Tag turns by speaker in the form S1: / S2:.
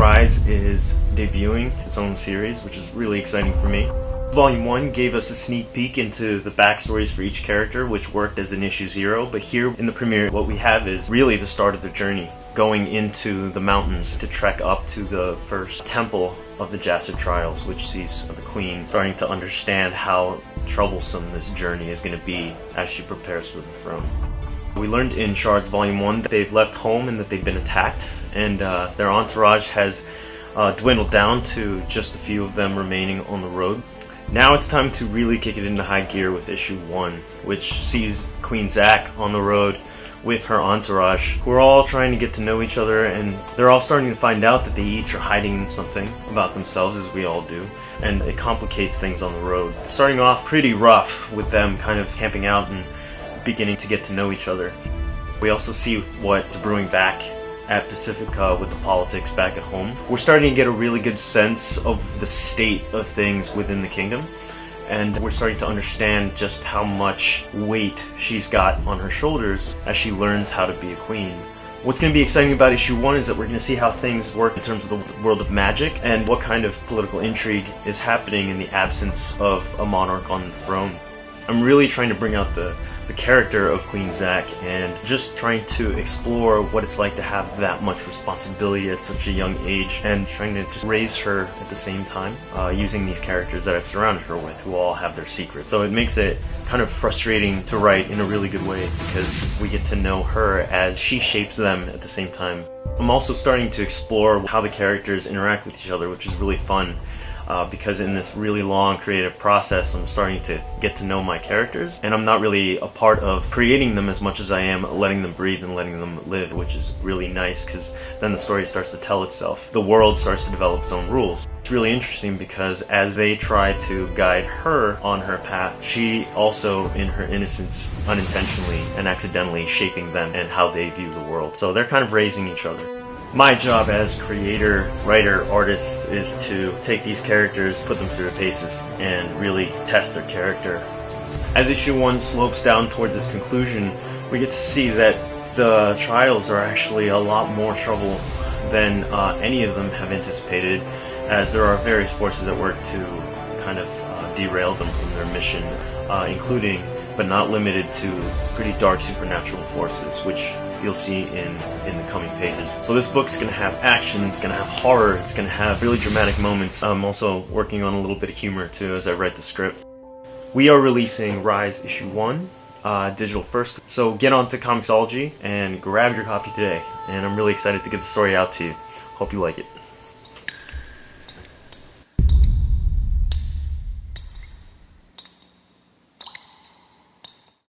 S1: Rise is debuting its own series, which is really exciting for me. Volume 1 gave us a sneak peek into the backstories for each character, which worked as an issue 0, but here in the premiere what we have is really the start of their journey, going into the mountains to trek up to the first temple of the Jacid Trials, which sees the Queen starting to understand how troublesome this journey is going to be as she prepares for the throne. We learned in Shards Volume 1 that they've left home and that they've been attacked, and their entourage has dwindled down to just a few of them remaining on the road. Now it's time to really kick it into high gear with issue 1, which sees Queen Zack on the road with her entourage, who are all trying to get to know each other, and they're all starting to find out that they each are hiding something about themselves, as we all do, and it complicates things on the road. Starting off pretty rough with them kind of camping out and beginning to get to know each other. We also see what's brewing back at Pacifica with the politics back at home. We're starting to get a really good sense of the state of things within the kingdom, and we're starting to understand just how much weight she's got on her shoulders as she learns how to be a queen. What's going to be exciting about issue 1 is that we're going to see how things work in terms of the world of magic and what kind of political intrigue is happening in the absence of a monarch on the throne. I'm really trying to bring out the character of Queen Zack and just trying to explore what it's like to have that much responsibility at such a young age, and trying to just raise her at the same time using these characters that I've surrounded her with, who all have their secrets. So it makes it kind of frustrating to write in a really good way because we get to know her as she shapes them at the same time. I'm also starting to explore how the characters interact with each other, which is really fun. Because in this really long creative process I'm starting to get to know my characters, and I'm not really a part of creating them as much as I am letting them breathe and letting them live, which is really nice because then the story starts to tell itself. The world starts to develop its own rules. It's really interesting because as they try to guide her on her path, she also, in her innocence, unintentionally and accidentally shaping them and how they view the world. So they're kind of raising each other. My job as creator, writer, artist is to take these characters, put them through their paces, and really test their character. As issue 1 slopes down toward this conclusion, we get to see that the trials are actually a lot more trouble than any of them have anticipated, as there are various forces at work to kind of derail them from their mission, including, but not limited to, pretty dark supernatural forces, which you'll see in the coming pages. So this book's going to have action, it's going to have horror, it's going to have really dramatic moments. I'm also working on a little bit of humor too as I write the script. We are releasing Rise issue 1, digital first, so get on to ComiXology and grab your copy today, and I'm really excited to get the story out to you. Hope you like it.